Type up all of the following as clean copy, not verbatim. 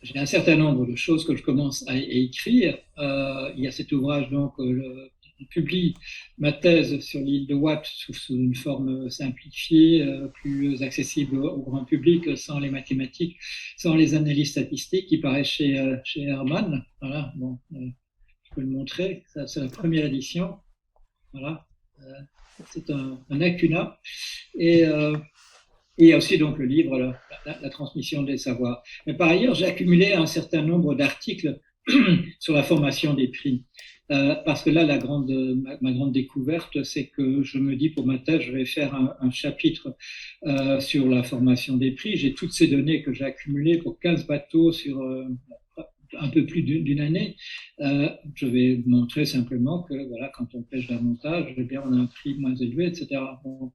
J'ai un certain nombre de choses que je commence à écrire. Il y a cet ouvrage, donc, je publie ma thèse sur l'île de Watt sous une forme simplifiée, plus accessible au grand public, sans les mathématiques, sans les analyses statistiques, qui paraît chez Herman. Voilà, bon, je peux le montrer. Ça, c'est la première édition. Voilà, c'est un Acuna. Et il y a aussi donc le livre, la transmission des savoirs. Mais par ailleurs, j'ai accumulé un certain nombre d'articles sur la formation des prix. Parce que là, ma grande découverte, c'est que je me dis pour ma thèse, je vais faire un chapitre sur la formation des prix. J'ai toutes ces données que j'ai accumulées pour 15 bateaux sur un peu plus d'une année. Je vais montrer simplement que voilà, quand on pêche davantage, eh bien, on a un prix moins élevé, etc. Bon.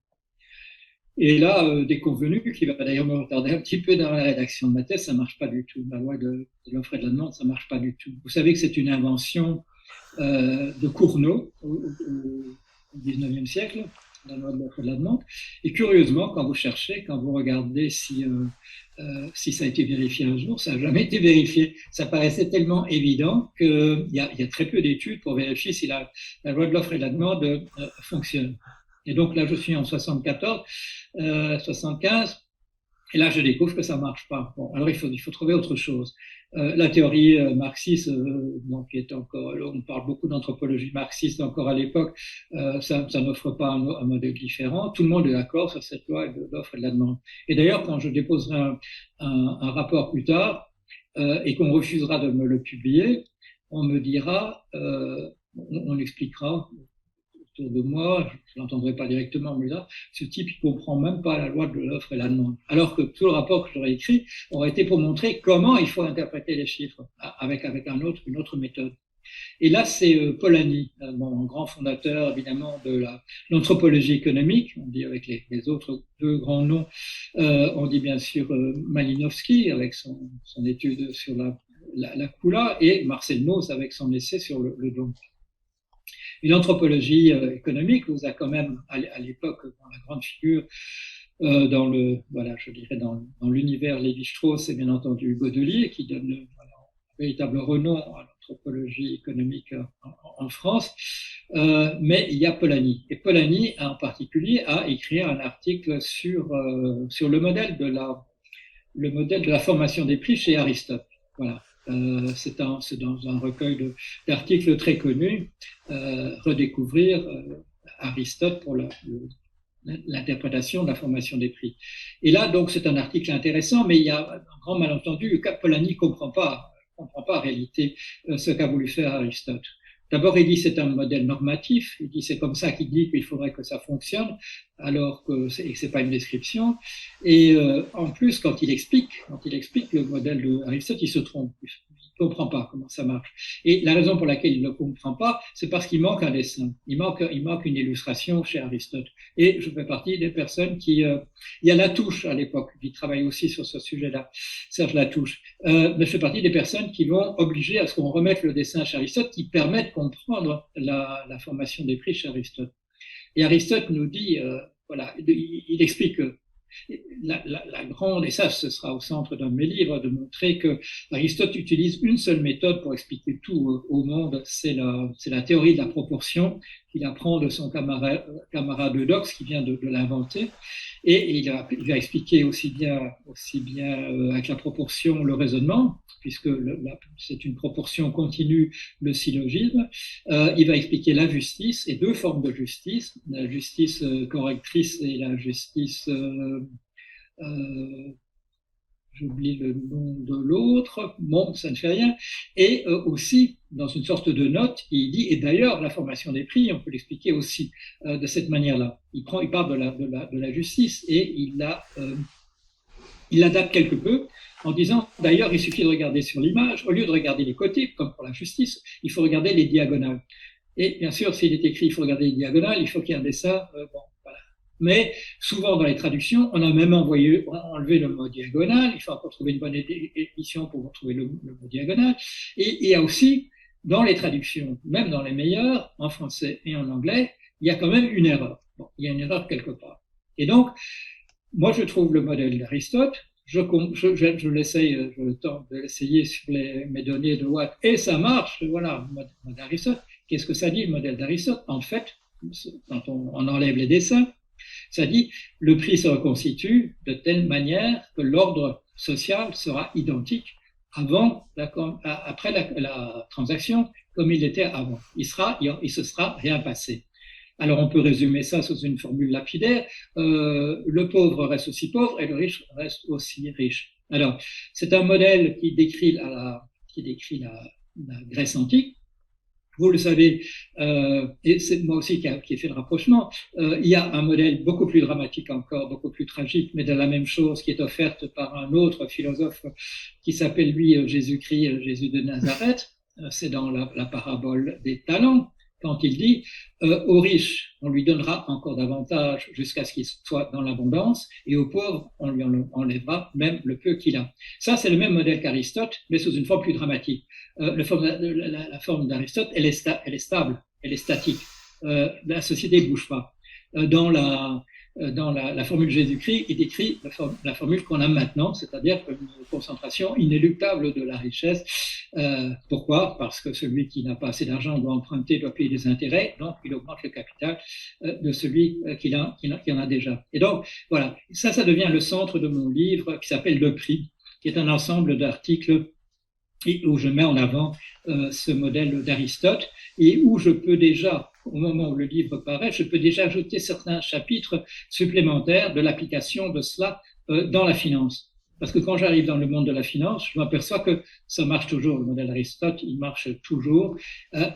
Et là, déconvenu, qui va d'ailleurs me retarder un petit peu dans la rédaction de ma thèse, ça marche pas du tout. La loi de l'offre et de la demande, ça marche pas du tout. Vous savez que c'est une invention de Cournot au 19e siècle, la loi de l'offre et de la demande. Et curieusement, quand vous cherchez, quand vous regardez si ça a été vérifié un jour, ça n'a jamais été vérifié. Ça paraissait tellement évident qu'il y a très peu d'études pour vérifier si la loi de l'offre et de la demande fonctionne. Et donc là, je suis en 74, 75, et là, je découvre que ça marche pas. Bon, alors il faut trouver autre chose. La théorie marxiste, donc, qui est encore, on parle beaucoup d'anthropologie marxiste encore à l'époque, ça n'offre pas un modèle différent. Tout le monde est d'accord sur cette loi de l'offre et de la demande. Et d'ailleurs, quand je déposerai un rapport plus tard et qu'on refusera de me le publier, on me dira, on expliquera autour de moi, je l'entendrai pas directement, mais là, ce type, il comprend même pas la loi de l'offre et la demande. Alors que tout le rapport que j'aurais écrit aurait été pour montrer comment il faut interpréter les chiffres avec une autre méthode. Et là, c'est Polanyi, mon grand fondateur, évidemment, de l'anthropologie économique. On dit avec les autres deux grands noms, on dit bien sûr Malinowski avec son étude sur la Kula et Marcel Mauss avec son essai sur le don. Et l'anthropologie économique vous a quand même, à l'époque, dans la grande figure, je dirais dans l'univers Lévi-Strauss, c'est bien entendu Godelier qui donne un véritable renom à l'anthropologie économique en France. Mais il y a Polanyi. Et Polanyi, en particulier, a écrit un article sur le modèle de la formation des prix chez Aristote. Voilà. C'est dans un recueil d'articles très connus, redécouvrir Aristote pour l'interprétation de la formation des prix. Et là, donc, c'est un article intéressant, mais il y a un grand malentendu. Polanyi ne comprend pas en réalité ce qu'a voulu faire Aristote. D'abord, il dit c'est un modèle normatif. Il dit c'est comme ça qu'il dit qu'il faudrait que ça fonctionne, alors que c'est pas une description. Et en plus, quand il explique le modèle d'Aristote, il se trompe. Il comprend pas comment ça marche. Et la raison pour laquelle il ne le comprend pas, c'est parce qu'il manque un dessin. Il manque une illustration chez Aristote. Et je fais partie des personnes il y a Latouche à l'époque, qui travaille aussi sur ce sujet-là, Serge Latouche. Mais je fais partie des personnes qui vont obliger à ce qu'on remette le dessin chez Aristote, qui permet de comprendre la formation des prix chez Aristote. Et Aristote nous dit, voilà, il explique que la grande, et ça ce sera au centre d'un de mes livres, de montrer que Aristote utilise une seule méthode pour expliquer tout au monde, c'est la théorie de la proportion qu'il apprend de son camarade Eudoxe qui vient de l'inventer. Et il va expliquer aussi bien avec la proportion le raisonnement, puisque c'est une proportion continue, le syllogisme. Il va expliquer la justice et deux formes de justice, la justice correctrice et la justice j'oublie le nom de l'autre, bon, ça ne fait rien, et aussi, dans une sorte de note, il dit, et d'ailleurs, la formation des prix, on peut l'expliquer aussi de cette manière-là. Il parle de la justice et il l'adapte quelque peu en disant, d'ailleurs, il suffit de regarder sur l'image, au lieu de regarder les côtés, comme pour la justice, il faut regarder les diagonales. Et bien sûr, s'il est écrit, il faut regarder les diagonales, il faut qu'il y ait un dessin, bon, voilà. Mais souvent dans les traductions, on a même enlevé le mot diagonal, il faut encore trouver une bonne édition pour retrouver le mot diagonal. Et il y a aussi, dans les traductions, même dans les meilleures, en français et en anglais, il y a quand même une erreur. Bon, il y a une erreur quelque part. Et donc, moi, je trouve le modèle d'Aristote, je l'essaye, je tente de l'essayer sur mes données de Watt, et ça marche, voilà, le modèle d'Aristote. Qu'est-ce que ça dit, le modèle d'Aristote? En fait, quand on enlève les dessins, ça dit le prix se reconstitue de telle manière que l'ordre social sera identique après la transaction comme il était avant. Il se sera rien passé. Alors on peut résumer ça sous une formule lapidaire. Le pauvre reste aussi pauvre et le riche reste aussi riche. Alors c'est un modèle qui décrit la Grèce antique. Vous le savez, et c'est moi aussi qui ai fait le rapprochement, il y a un modèle beaucoup plus dramatique encore, beaucoup plus tragique, mais de la même chose qui est offerte par un autre philosophe qui s'appelle lui Jésus-Christ, Jésus de Nazareth. C'est dans la parabole des talents, quand il dit aux riches, on lui donnera encore davantage jusqu'à ce qu'il soit dans l'abondance, et aux pauvres, on lui enlèvera même le peu qu'il a. Ça, c'est le même modèle qu'Aristote, mais sous une forme plus dramatique. La forme d'Aristote, elle est stable, elle est statique. La société ne bouge pas. Dans la formule Jésus-Christ, il décrit la formule qu'on a maintenant, c'est-à-dire une concentration inéluctable de la richesse. Pourquoi? Parce que celui qui n'a pas assez d'argent doit emprunter, doit payer des intérêts, donc il augmente le capital de celui qui en a déjà. Et donc, voilà, ça devient le centre de mon livre qui s'appelle Le Prix, qui est un ensemble d'articles et où je mets en avant ce modèle d'Aristote et où je peux déjà, au moment où le livre paraît, je peux déjà ajouter certains chapitres supplémentaires de l'application de cela dans la finance. Parce que quand j'arrive dans le monde de la finance, je m'aperçois que ça marche toujours. Le modèle d'Aristote, il marche toujours,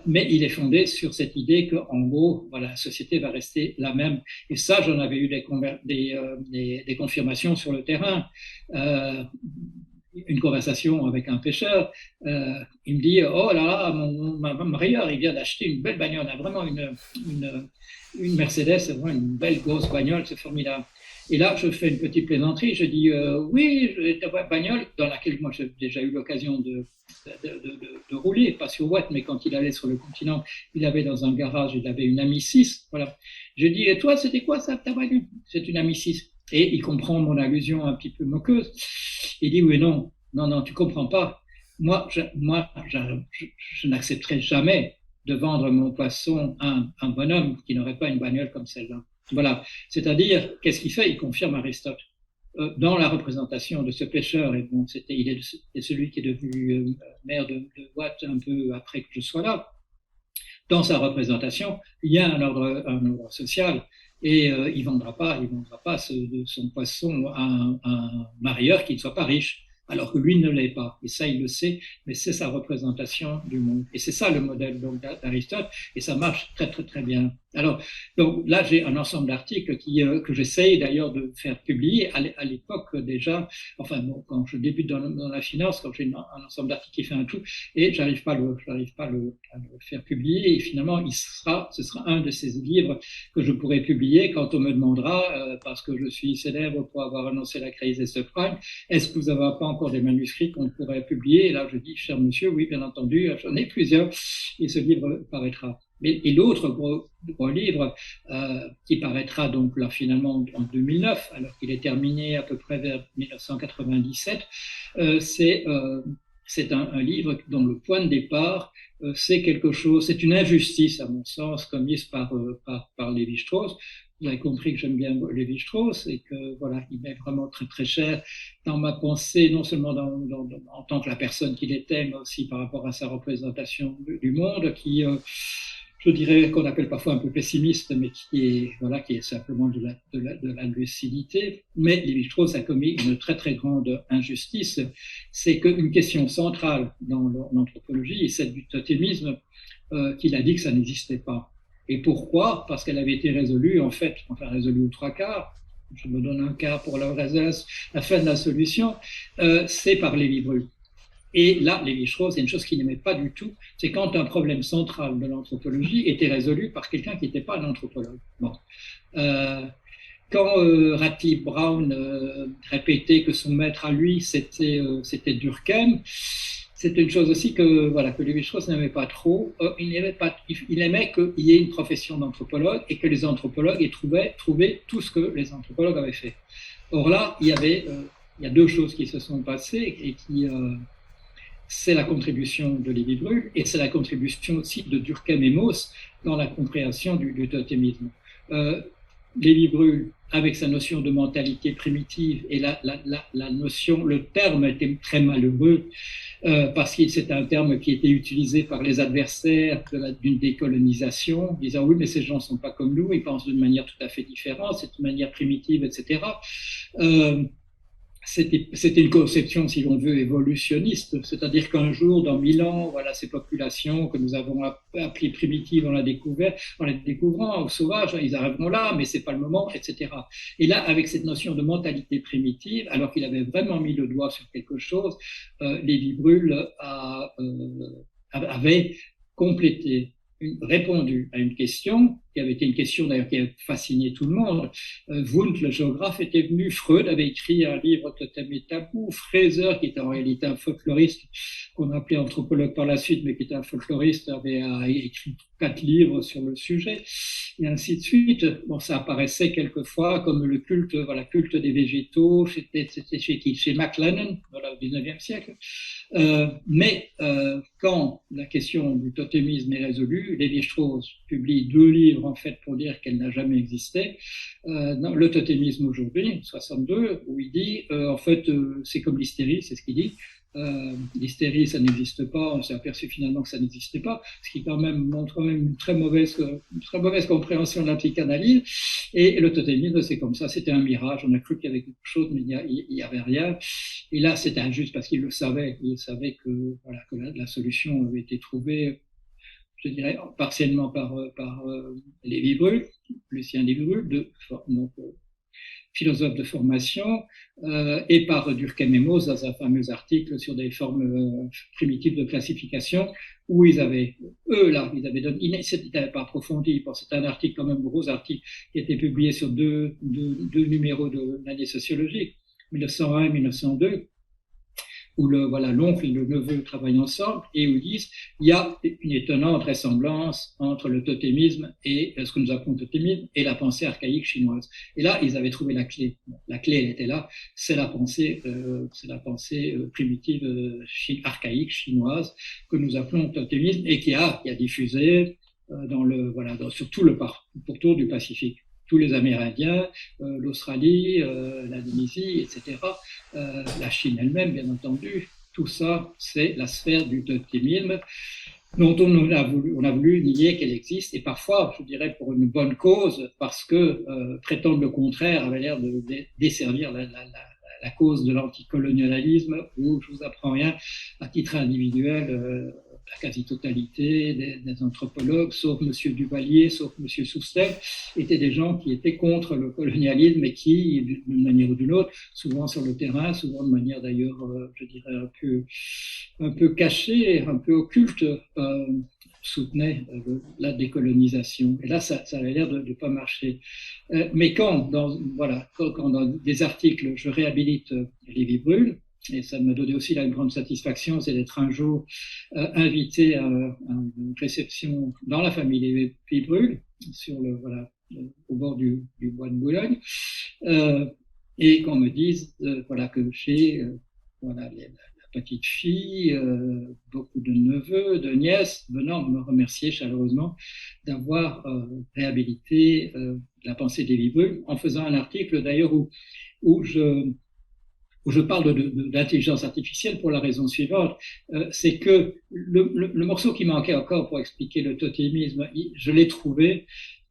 mais il est fondé sur cette idée qu'en gros, voilà, la société va rester la même. Et ça, j'en avais eu des confirmations sur le terrain. Une conversation avec un pêcheur, il me dit oh là là, ma marieur, il vient d'acheter une belle bagnole, vraiment une Mercedes, c'est vraiment une belle grosse bagnole, c'est formidable. Et là, je fais une petite plaisanterie, je dis oui, j'ai une bagnole dans laquelle moi j'ai déjà eu l'occasion de rouler, pas sur Watt, mais quand il allait sur le continent, il avait dans un garage, il avait une Ami 6, voilà. Je dis et toi, c'était quoi ça, ta bagnole? C'est une Ami 6. Et il comprend mon allusion un petit peu moqueuse. Il dit oui, non, tu comprends pas. Moi, je n'accepterai jamais de vendre mon poisson à un bonhomme qui n'aurait pas une bagnole comme celle-là. Voilà. C'est-à-dire, qu'est-ce qu'il fait? Il confirme Aristote. Dans la représentation de ce pêcheur, et bon, il est celui qui est devenu maire de Watt un peu après que je sois là. Dans sa représentation, il y a un ordre social. Et il vendra pas son poisson à un marieur qui ne soit pas riche, alors que lui ne l'est pas. Et ça, il le sait, mais c'est sa représentation du monde. Et c'est ça le modèle donc d'Aristote, et ça marche très très très bien. Alors, donc là, j'ai un ensemble d'articles que j'essaye d'ailleurs de faire publier à l'époque déjà. Enfin bon, quand je débute dans la finance, quand j'ai un ensemble d'articles qui fait un tout, et j'arrive pas à le faire publier. Et finalement, ce sera un de ces livres que je pourrai publier quand on me demandera, parce que je suis célèbre pour avoir annoncé la crise des subprimes, est-ce que vous n'avez pas encore des manuscrits qu'on pourrait publier? Et là, je dis, cher monsieur, oui, bien entendu, j'en ai plusieurs, et ce livre paraîtra. Et l'autre gros livre qui paraîtra donc là finalement en 2009, alors qu'il est terminé à peu près vers 1997, c'est un livre dont le point de départ c'est quelque chose, c'est une injustice à mon sens commise par Lévi-Strauss. Vous avez compris que j'aime bien Lévi-Strauss et que voilà, il m'est vraiment très très cher dans ma pensée, non seulement en tant que la personne qu'il était, mais aussi par rapport à sa représentation du monde, je dirais qu'on appelle parfois un peu pessimiste, mais qui est simplement de la lucidité. Mais Lévi-Strauss a commis une très très grande injustice, c'est qu'une question centrale dans l'anthropologie, c'est celle du totémisme, qu'il a dit que ça n'existait pas. Et pourquoi? Parce qu'elle avait été résolue, en fait, enfin résolue aux trois quarts. Je me donne un quart pour la fin de la solution, c'est par Lévi-Brul. Et là, Lévi-Strauss, c'est une chose qu'il n'aimait pas du tout, c'est quand un problème central de l'anthropologie était résolu par quelqu'un qui n'était pas un anthropologue. Bon. Quand Radcliffe Brown répétait que son maître à lui, c'était Durkheim, c'était une chose aussi que Lévi-Strauss n'aimait pas trop. Il aimait qu'il y ait une profession d'anthropologue et que les anthropologues aient trouvé tout ce que les anthropologues avaient fait. Or là, il y a deux choses qui se sont passées et c'est la contribution de Lévi-Brul et c'est la contribution aussi de Durkheim et Mauss dans la compréhension du totémisme. Lévi-Brul, avec sa notion de mentalité primitive et la notion, le terme était très malheureux parce que c'est un terme qui était utilisé par les adversaires d'une décolonisation, disant oui, mais ces gens ne sont pas comme nous, ils pensent d'une manière tout à fait différente, c'est une manière primitive, etc. C'était une conception, si l'on veut, évolutionniste, c'est-à-dire qu'un jour, dans 1000 ans, voilà, ces populations que nous avons appelées primitives, en les découvrant aux sauvages, ils arriveront là, mais c'est pas le moment, etc. Et là, avec cette notion de mentalité primitive, alors qu'il avait vraiment mis le doigt sur quelque chose, Lévi-Brul avait complété répondu à une question, qui avait été une question d'ailleurs qui a fasciné tout le monde. Wundt, le géographe, était venu, Freud avait écrit un livre Totem et Tabou, Fraser, qui était en réalité un folkloriste, qu'on a appelé anthropologue par la suite, mais qui était un folkloriste, avait écrit 4 livres sur le sujet, et ainsi de suite. Bon, ça apparaissait quelquefois comme le culte, culte des végétaux, c'était chez qui? Chez MacLennan, voilà, au 19e siècle. Mais quand la question du totémisme est résolue, Lévi-Strauss publie 2 livres en fait pour dire qu'elle n'a jamais existé. Le totémisme aujourd'hui, 62, où il dit en fait c'est comme l'hystérie, c'est ce qu'il dit. L'hystérie, ça n'existe pas, on s'est aperçu finalement que ça n'existait pas, ce qui quand même montre quand même une très mauvaise compréhension de la psychanalyse. Et le totémisme, c'est comme ça, c'était un mirage, on a cru qu'il y avait quelque chose, mais il n'y avait rien. Et là, c'était injuste parce qu'il savait que la solution avait été trouvée, je dirais, partiellement par Lévi-Brul, Lucien Lévi-Brul, philosophe de formation, et par Durkheim et Mauss dans un fameux article sur des formes primitives de classification, où ils avaient donné, ils n'avaient pas approfondi, c'était un article quand même, gros article, qui était publié sur deux numéros de l'année sociologique, 1901 et 1902, où l'oncle et le neveu travaillent ensemble et où ils disent il y a une étonnante ressemblance entre le totémisme et ce que nous appelons le totémisme et la pensée archaïque chinoise. Et là, ils avaient trouvé la clé. La clé, elle était là. C'est la pensée primitive archaïque chinoise que nous appelons totémisme et qui a diffusé sur tout le pourtour du Pacifique. Tous les Amérindiens, l'Australie, l'Indonésie, etc., la Chine elle-même, bien entendu, tout ça, c'est la sphère du totémisme dont on a voulu nier qu'elle existe, et parfois, je dirais, pour une bonne cause, parce que prétendre le contraire avait l'air de desservir la cause de l'anticolonialisme, où je vous apprends rien, à titre individuel, la quasi-totalité des anthropologues, sauf M. Duvalier, sauf M. Soustelle, étaient des gens qui étaient contre le colonialisme et qui, d'une manière ou d'une autre, souvent sur le terrain, souvent de manière d'ailleurs, je dirais, un peu cachée, un peu occulte, soutenaient la décolonisation. Et là, ça avait l'air de ne pas marcher. Mais quand dans des articles, je réhabilite Lévi-Brul, et ça m'a donné aussi là une grande satisfaction, c'est d'être un jour invité à une réception dans la famille Lévi-Brul, au bord du bois de Boulogne, et qu'on me dise que j'ai la petite fille, beaucoup de neveux, de nièces, venant me remercier chaleureusement d'avoir réhabilité la pensée de Lévi-Brul, en faisant un article d'ailleurs où où je parle d'intelligence artificielle pour la raison suivante, c'est que le morceau qui manquait encore pour expliquer le totémisme, je l'ai trouvé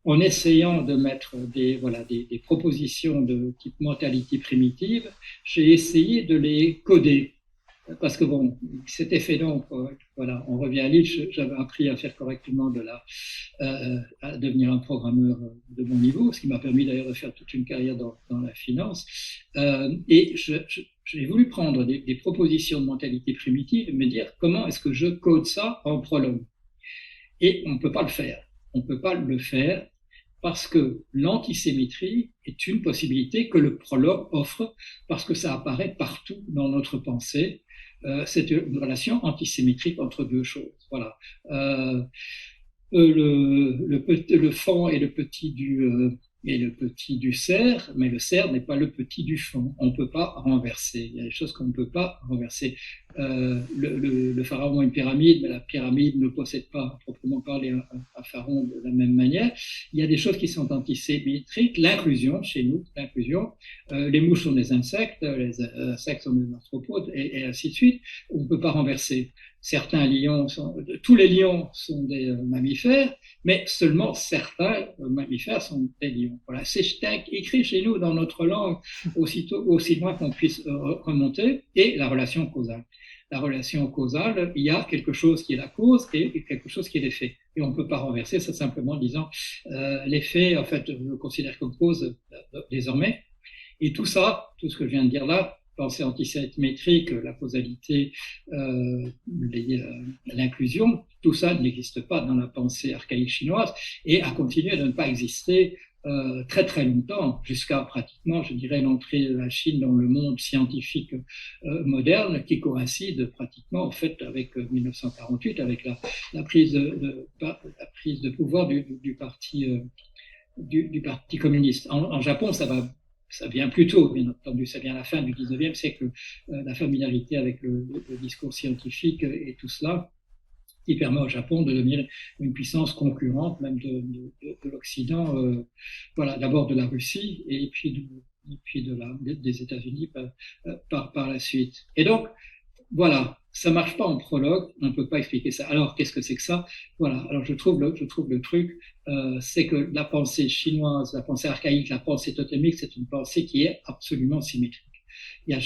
en essayant de mettre des propositions de type mentalité primitive. J'ai essayé de les coder. Parce que bon, c'était fait donc, voilà, on revient à Nietzsche, j'avais appris à faire correctement à devenir un programmeur de bon niveau, ce qui m'a permis d'ailleurs de faire toute une carrière dans la finance. Et j'ai voulu prendre des propositions de mentalité primitive et me dire comment est-ce que je code ça en prologue. Et on ne peut pas le faire. On ne peut pas le faire parce que l'antisymétrie est une possibilité que le prologue offre parce que ça apparaît partout dans notre pensée. C'est une relation antisymétrique entre deux choses. Voilà. Le fond et le petit du cerf, mais le cerf n'est pas le petit du fond. On ne peut pas renverser. Il y a des choses qu'on ne peut pas renverser. Le pharaon a une pyramide, mais la pyramide ne possède pas, à proprement parler, un pharaon de la même manière. Il y a des choses qui sont antisymétriques. L'inclusion, chez nous, les mouches sont des insectes, les insectes sont des arthropodes, et ainsi de suite. On ne peut pas renverser. Tous les lions sont des mammifères, mais seulement certains mammifères sont des lions. Voilà, c'est écrit chez nous dans notre langue aussi loin qu'on puisse remonter, et la relation causale. La relation causale, il y a quelque chose qui est la cause et quelque chose qui est l'effet. Et on ne peut pas renverser ça simplement en disant l'effet, en fait, je le considère comme cause désormais. Et tout ça, tout ce que je viens de dire là, pensée antisymétrique, la causalité, l'inclusion, tout ça n'existe pas dans la pensée archaïque chinoise et a continué de ne pas exister très très longtemps, jusqu'à pratiquement, je dirais, l'entrée de la Chine dans le monde scientifique moderne, qui coïncide pratiquement en fait avec 1948, avec la prise de pouvoir du parti communiste. En Japon, ça vient plus tôt, bien entendu, ça vient à la fin du 19e siècle, la familiarité avec le discours scientifique et tout cela, qui permet au Japon de devenir une puissance concurrente même de l'Occident, voilà, d'abord de la Russie et puis des États-Unis par la suite. Et donc, voilà, ça marche pas en prologue, on ne peut pas expliquer ça. Alors, qu'est-ce que c'est que ça? Voilà, alors je trouve le truc, c'est que la pensée chinoise, la pensée archaïque, la pensée totémique, c'est une pensée qui est absolument symétrique. Il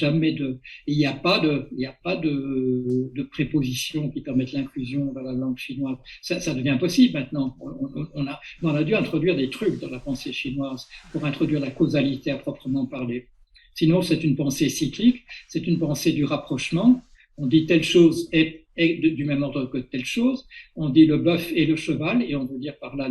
n'y a pas de prépositions qui permettent l'inclusion dans la langue chinoise. Ça devient possible maintenant. On a dû introduire des trucs dans la pensée chinoise pour introduire la causalité à proprement parler. Sinon, c'est une pensée cyclique, c'est une pensée du rapprochement. On dit telle chose est du même ordre que telle chose. On dit le bœuf et le cheval, et on veut dire par là,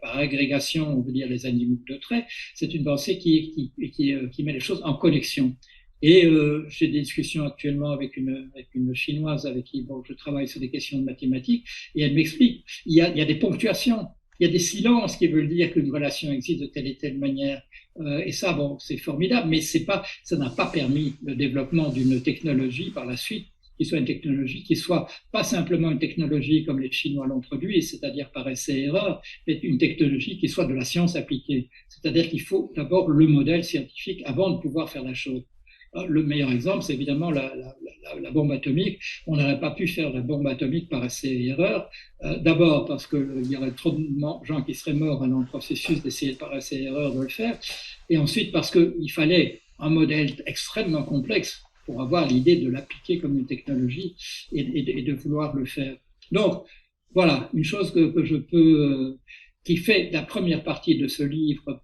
par agrégation, on veut dire les animaux de trait. C'est une pensée qui met les choses en connexion. Et j'ai des discussions actuellement avec une chinoise avec qui je travaille sur des questions de mathématiques, et elle m'explique, il y a des ponctuations, il y a des silences qui veulent dire qu'une relation existe de telle et telle manière. Et ça, c'est formidable, mais ça n'a pas permis le développement d'une technologie par la suite, qui soit une technologie qui soit pas simplement une technologie comme les Chinois l'ont produit, c'est-à-dire par essai et erreur, mais une technologie qui soit de la science appliquée. C'est-à-dire qu'il faut d'abord le modèle scientifique avant de pouvoir faire la chose. Le meilleur exemple, c'est évidemment la bombe atomique. On n'aurait pas pu faire la bombe atomique par essai et erreur. D'abord parce qu'il y aurait trop de gens qui seraient morts dans le processus d'essayer par essai et erreur de le faire. Et ensuite parce qu'il fallait un modèle extrêmement complexe pour avoir l'idée de l'appliquer comme une technologie et de vouloir le faire. Donc, voilà, une chose que je peux... qui fait la première partie de ce livre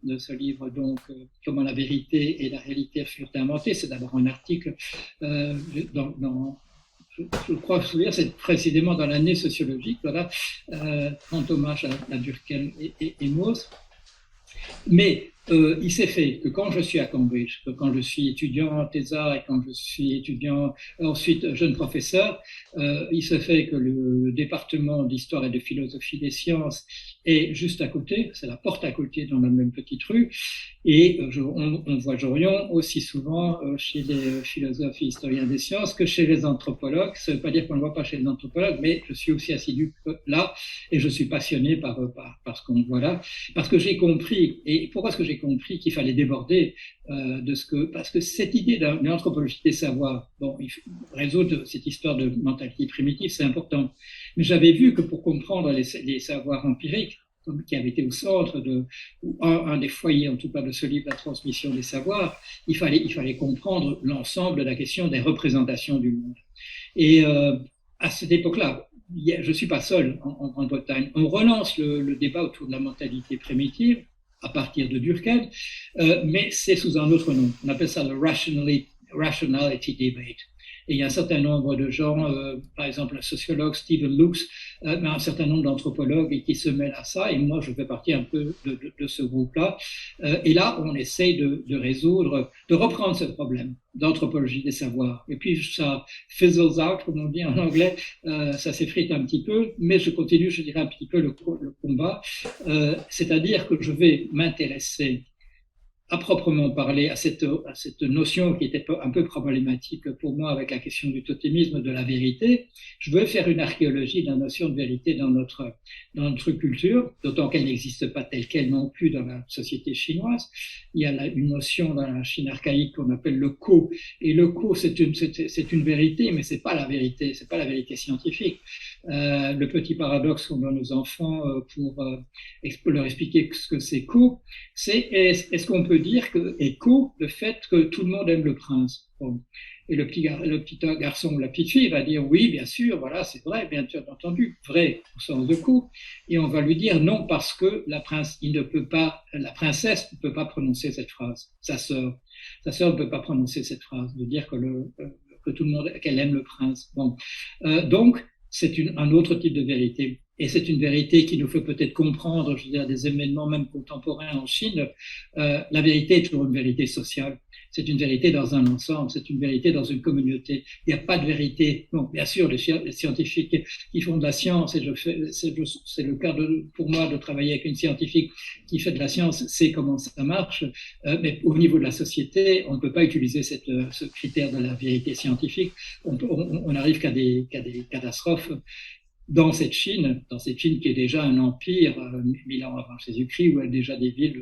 donc comment la vérité et la réalité furent inventées. C'est d'abord un article je crois que c'est précisément dans l'année sociologique, voilà, rend hommage à Durkheim et Mauss. Mais il s'est fait que quand je suis à Cambridge, que quand je suis étudiant en TESA et quand je suis étudiant, ensuite jeune professeur, il se fait que le département d'histoire et de philosophie des sciences est juste à côté, c'est la porte à côté dans la même petite rue, et on voit Jorion aussi souvent chez les philosophes et historiens des sciences que chez les anthropologues. Ça ne veut pas dire qu'on ne le voit pas chez les anthropologues, mais je suis aussi assidu là, et je suis passionné par ce qu'on voit là, parce que j'ai compris, et pourquoi est-ce que j'ai compris qu'il fallait déborder de ce que, parce que cette idée d'une anthropologie des savoirs, bon, il faut résoudre cette histoire de mentalité primitive, c'est important. Mais j'avais vu que pour comprendre les savoirs empiriques, qui avait été au centre de, ou un des foyers en tout cas de ce livre, La transmission des savoirs, il fallait comprendre l'ensemble de la question des représentations du monde. Et à cette époque-là, je ne suis pas seul en Grande-Bretagne, on relance le débat autour de la mentalité primitive à partir de Durkheim, mais c'est sous un autre nom. On appelle ça le rationality debate. Et il y a un certain nombre de gens, par exemple le sociologue Stephen Lukes, mais un certain nombre d'anthropologues qui se mêlent à ça, et moi je fais partie un peu de ce groupe-là. Et là, on essaye de résoudre, de reprendre ce problème d'anthropologie des savoirs. Et puis ça fizzles out, comme on dit en anglais, ça s'effrite un petit peu, mais je continue, je dirais, un petit peu le combat, c'est-à-dire que je vais m'intéresser à proprement parler à cette notion qui était un peu problématique pour moi avec la question du totémisme de la vérité. Je veux faire une archéologie de la notion de vérité dans notre culture, d'autant qu'elle n'existe pas telle qu'elle non plus dans la société chinoise. Il y a une notion dans la Chine archaïque qu'on appelle le ko, et le ko c'est une vérité, mais c'est pas la vérité, c'est pas la vérité scientifique. Le petit paradoxe qu'on donne aux enfants pour leur expliquer ce que c'est ko, c'est est-ce qu'on peut dire que écho le fait que tout le monde aime le prince. Bon. Et le petit garçon ou la petite fille va dire oui, bien sûr, voilà, c'est vrai, bien entendu, vrai au sens de coup. Et on va lui dire non parce que la princesse ne peut pas prononcer cette phrase. Sa sœur ne peut pas prononcer cette phrase, de dire que tout le monde, qu'elle aime le prince. Bon. Donc, c'est un autre type de vérité. Et c'est une vérité qui nous fait peut-être comprendre, je veux dire, des événements même contemporains en Chine. La vérité est toujours une vérité sociale. C'est une vérité dans un ensemble, c'est une vérité dans une communauté. Il n'y a pas de vérité. Bon, bien sûr, les scientifiques qui font de la science, et c'est le cas pour moi de travailler avec une scientifique qui fait de la science, sait comment ça marche. Mais au niveau de la société, on ne peut pas utiliser ce critère de la vérité scientifique. On n'arrive qu'à des catastrophes. Dans cette Chine qui est déjà un empire, 1000 ans avant Jésus-Christ, où elle a déjà des villes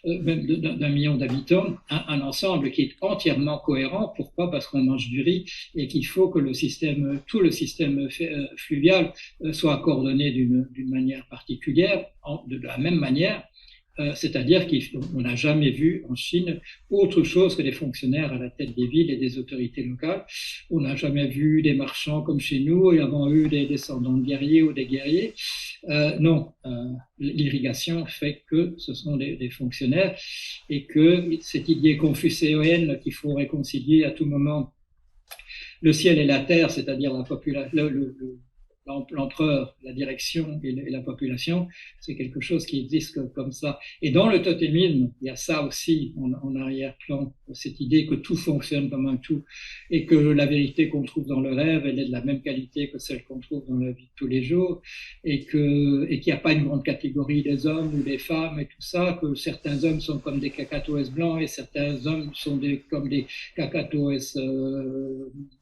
même d'un million d'habitants, un ensemble qui est entièrement cohérent. Pourquoi? Parce qu'on mange du riz et qu'il faut que tout le système fluvial soit coordonné d'une manière particulière, de la même manière. C'est-à-dire qu'on n'a jamais vu en Chine autre chose que des fonctionnaires à la tête des villes et des autorités locales. On n'a jamais vu des marchands comme chez nous et avons eu des descendants de guerriers ou des guerriers. Non, l'irrigation fait que ce sont des fonctionnaires et que cette idée confucéenne qu'il faut réconcilier à tout moment le ciel et la terre, c'est-à-dire la population, l'empereur, la direction et la population, c'est quelque chose qui existe comme ça. Et dans le totémisme, il y a ça aussi en arrière-plan, cette idée que tout fonctionne comme un tout et que la vérité qu'on trouve dans le rêve, elle est de la même qualité que celle qu'on trouve dans la vie de tous les jours et qu'il n'y a pas une grande catégorie des hommes ou des femmes et tout ça, que certains hommes sont comme des cacatoès blancs et certains hommes sont comme des cacatoès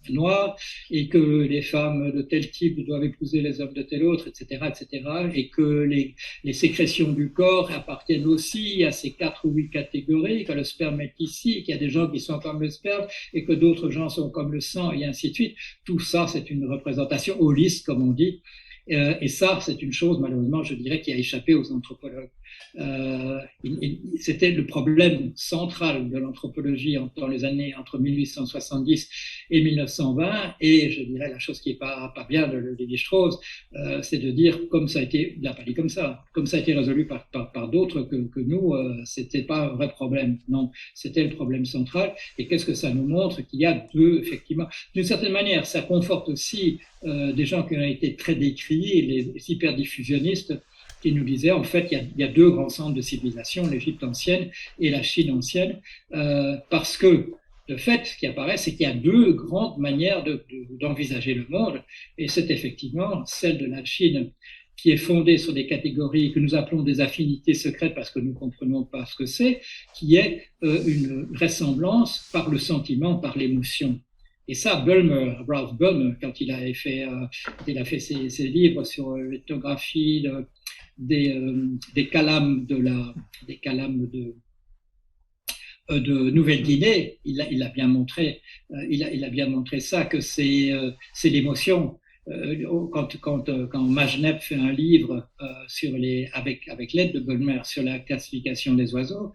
noirs et que les femmes de tel type doivent épouser les hommes de tel autre, etc., etc., et que les sécrétions du corps appartiennent aussi à ces 4 ou 8 catégories, que le sperme est ici, qu'il y a des gens qui sont comme le sperme et que d'autres gens sont comme le sang, et ainsi de suite. Tout ça, c'est une représentation holiste, comme on dit. Et ça, c'est une chose, malheureusement, je dirais, qui a échappé aux anthropologues. C'était le problème central de l'anthropologie dans les années entre 1870 et 1920. Et je dirais la chose qui est pas bien de Lévi-Strauss, c'est de dire comme ça a été, il n'a pas dit comme ça a été résolu par d'autres que nous, c'était pas un vrai problème. Non, c'était le problème central. Et qu'est-ce que ça nous montre? Qu'il y a effectivement, d'une certaine manière, ça conforte aussi des gens qui ont été très décriés, les hyperdiffusionnistes, qui nous disaient en fait il y a 2 grands centres de civilisation, l'Égypte ancienne et la Chine ancienne, parce que le fait qui apparaît, c'est qu'il y a 2 grandes manières d'envisager le monde, et c'est effectivement celle de la Chine qui est fondée sur des catégories que nous appelons des affinités secrètes parce que nous ne comprenons pas ce que c'est, qui est une ressemblance par le sentiment, par l'émotion. Et ça, Ralph Bulmer, quand il a fait ses livres sur l'ethnographie des calames de Nouvelle-Guinée, il a bien montré, il a bien montré ça, que c'est l'émotion. Quand Majnep fait un livre avec l'aide de Goldmer sur la classification des oiseaux,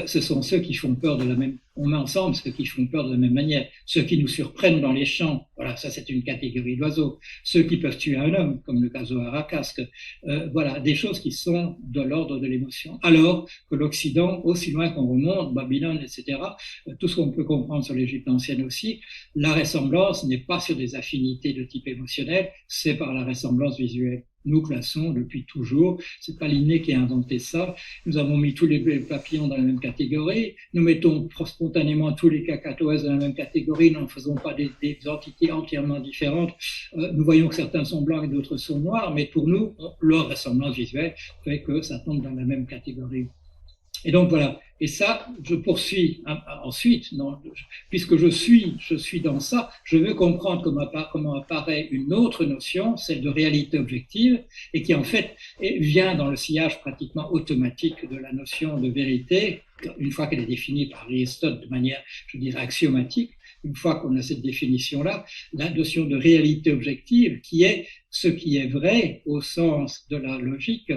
ce sont ceux qui font peur de la même. On met ensemble ceux qui font peur de la même manière, ceux qui nous surprennent dans les champs. Voilà, ça c'est une catégorie d'oiseaux. Ceux qui peuvent tuer un homme, comme le casoar à casque. Voilà, des choses qui sont de l'ordre de l'émotion. Alors que l'Occident, aussi loin qu'on remonte, Babylone, etc., tout ce qu'on peut comprendre sur l'Égypte ancienne aussi, la ressemblance n'est pas sur des affinités de type émotionnel, c'est par la ressemblance visuelle. Nous classons depuis toujours, c'est pas Linné qui a inventé ça, nous avons mis tous les papillons dans la même catégorie, nous mettons spontanément tous les cacatoès dans la même catégorie, nous n'en faisons pas des entités entièrement différentes, nous voyons que certains sont blancs et d'autres sont noirs, mais pour nous, leur ressemblance visuelle fait que ça tombe dans la même catégorie. Et donc voilà. Et ça, je poursuis ensuite, puisque je suis dans ça, je veux comprendre comment apparaît une autre notion, celle de réalité objective, et qui en fait vient dans le sillage pratiquement automatique de la notion de vérité, une fois qu'elle est définie par Aristote de manière, je dirais, axiomatique. Une fois qu'on a cette définition-là, la notion de réalité objective, qui est ce qui est vrai au sens de la logique,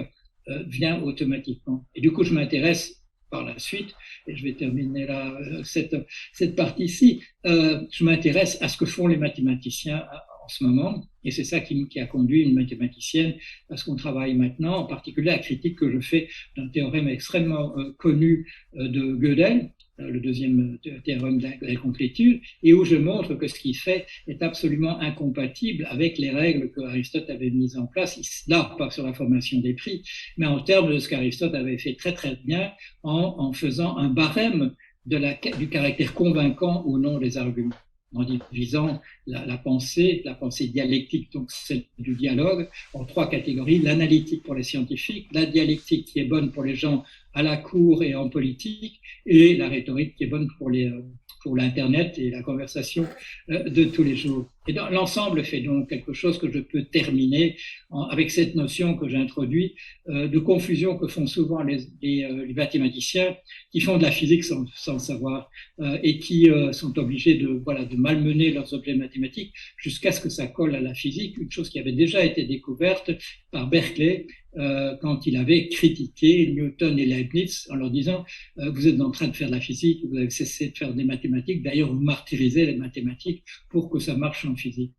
vient automatiquement. Et du coup, je m'intéresse par la suite, et je vais terminer là cette partie-ci, je m'intéresse à ce que font les mathématiciens en ce moment, et c'est ça qui a conduit une mathématicienne à ce qu'on travaille maintenant, en particulier la critique que je fais d'un théorème extrêmement connu de Gödel, le deuxième théorème de l'incomplétude, et où je montre que ce qu'il fait est absolument incompatible avec les règles que Aristote avait mises en place, là, pas sur la formation des prix, mais en termes de ce qu'Aristote avait fait très très bien en faisant un barème du caractère convaincant ou non des arguments, en divisant la pensée dialectique, donc celle du dialogue, en trois catégories: l'analytique pour les scientifiques, la dialectique qui est bonne pour les gens à la cour et en politique, et la rhétorique qui est bonne pour l'Internet et la conversation de tous les jours. Et l'ensemble fait donc quelque chose que je peux terminer avec cette notion que j'introduis de confusion que font souvent les mathématiciens qui font de la physique sans le savoir et qui sont obligés de malmener leurs objets mathématiques jusqu'à ce que ça colle à la physique, une chose qui avait déjà été découverte par Berkeley quand il avait critiqué Newton et Leibniz en leur disant vous êtes en train de faire de la physique, vous avez cessé de faire des mathématiques, d'ailleurs vous martyrisez les mathématiques pour que ça marche en physique.